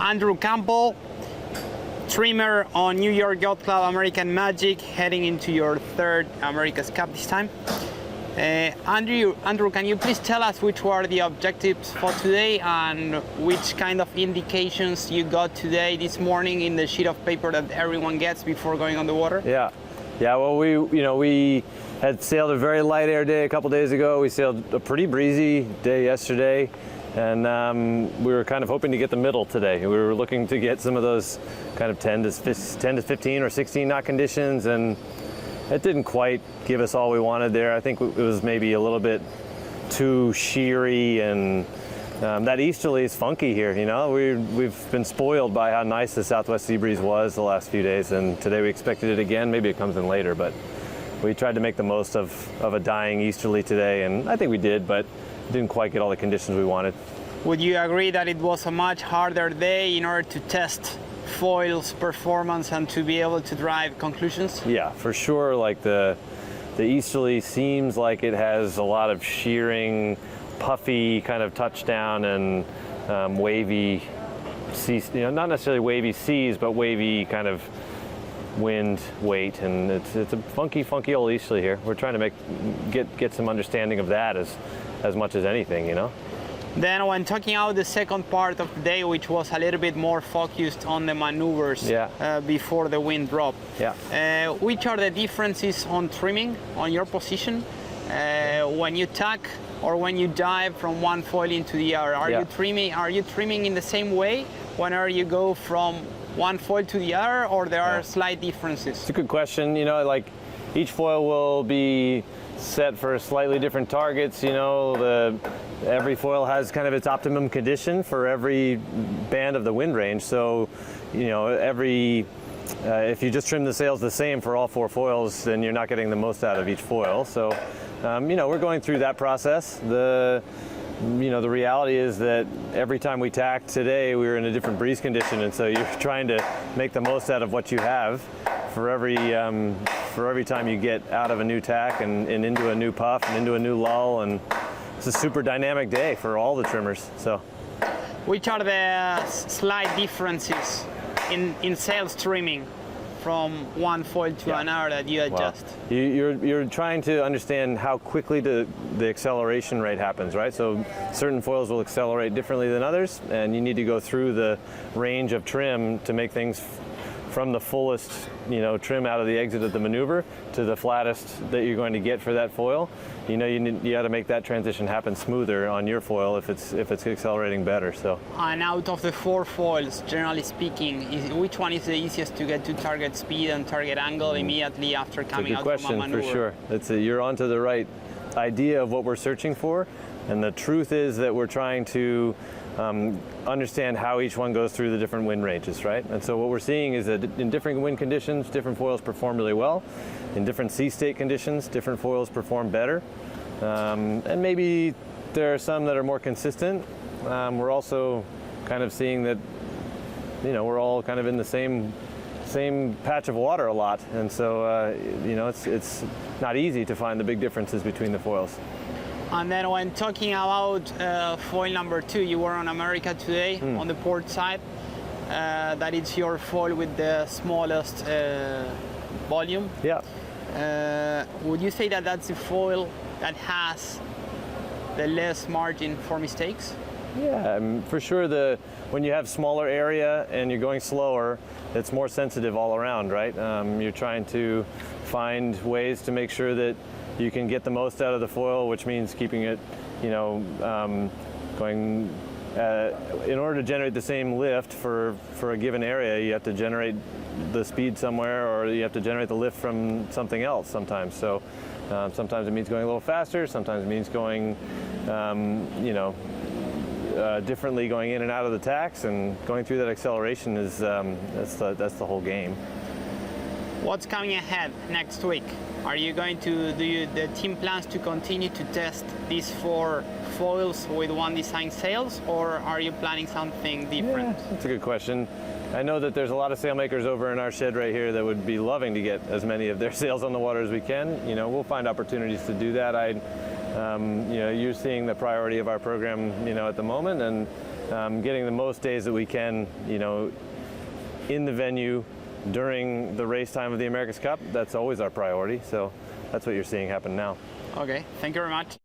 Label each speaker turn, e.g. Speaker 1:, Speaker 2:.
Speaker 1: Andrew Campbell, trimmer on New York Yacht Club American Magic, heading into your third America's Cup this time. Andrew, can you please tell us which were the objectives for today and which kind of indications you got today, this morning, in the sheet of paper that everyone gets before going on the water?
Speaker 2: Yeah. Well, we had sailed a very light air day a couple days ago. We sailed a pretty breezy day yesterday, and we were kind of hoping to get the middle today. We were looking to get some of those kind of 10 to 15 or 16 knot conditions, and it didn't quite give us all we wanted there. I think it was maybe a little bit too sheery, and that easterly is funky here. We've been spoiled by how nice the southwest sea breeze was the last few days, and today we expected it again. Maybe it comes in later, but we tried to make the most of a dying easterly today, and I think we did, but didn't quite get all the conditions we wanted.
Speaker 1: Would you agree that it was a much harder day in order to test foil's performance and to be able to drive conclusions?
Speaker 2: Yeah, for sure. Like the easterly seems like it has a lot of shearing, puffy kind of touchdown and wavy seas, not necessarily wavy seas, but wavy kind of wind weight, and it's a funky old easterly here. We're trying to get some understanding of that as much as anything,
Speaker 1: Then when talking about the second part of the day, which was a little bit more focused on the maneuvers before the wind drop, which are the differences on trimming, on your position, when you tack or when you dive from one foil into the other? Are you trimming in the same way whenever you go from one foil to the other, or there are slight differences?
Speaker 2: It's a good question. Like each foil will be set for slightly different targets. Every foil has kind of its optimum condition for every band of the wind range. So, if you just trim the sails the same for all four foils, then you're not getting the most out of each foil. So, we're going through that process. The reality is that every time we tacked today, we were in a different breeze condition, and so you're trying to make the most out of what you have for every time you get out of a new tack and into a new puff and into a new lull. And it's a super dynamic day for all the trimmers. So,
Speaker 1: which are the slight differences in sails trimming from one foil to another that you adjust?
Speaker 2: Well, you're trying to understand how quickly the acceleration rate happens, right? So certain foils will accelerate differently than others, and you need to go through the range of trim to make things from the fullest, trim out of the exit of the maneuver to the flattest that you're going to get for that foil. You got to make that transition happen smoother on your foil if it's accelerating better. So. And
Speaker 1: out of the four foils, generally speaking, which one is the easiest to get to target speed and target angle immediately after coming out from a maneuver?
Speaker 2: It's a good question, for sure. You're onto the right idea of what we're searching for, and the truth is that we're trying to understand how each one goes through the different wind ranges, right? And so what we're seeing is that in different wind conditions, different foils perform really well. In different sea state conditions, different foils perform better. And maybe there are some that are more consistent. We're also kind of seeing that, we're all kind of in the same patch of water a lot. And so, it's not easy to find the big differences between the foils.
Speaker 1: And then when talking about foil number 2, you were on America today on the port side. That is your foil with the smallest volume.
Speaker 2: Yeah.
Speaker 1: Would you say that that's the foil that has the less margin for mistakes?
Speaker 2: Yeah, for sure. When you have smaller area and you're going slower, it's more sensitive all around, right? You're trying to find ways to make sure that you can get the most out of the foil, which means keeping it, going. In order to generate the same lift for a given area, you have to generate the speed somewhere, or you have to generate the lift from something else sometimes. So sometimes it means going a little faster, sometimes it means going, differently, going in and out of the tacks, and going through that acceleration is that's the whole game.
Speaker 1: What's coming ahead next week? Are you going to the team plans to continue to test these 4 foils with one design sails, or are you planning something different?
Speaker 2: Yeah, that's a good question. I know that there's a lot of sailmakers over in our shed right here that would be loving to get as many of their sails on the water as we can. We'll find opportunities to do that. you're seeing the priority of our program, at the moment, and getting the most days that we can, in the venue during the race time of the America's Cup. That's always our priority. So that's what you're seeing happen now.
Speaker 1: Okay, thank you very much.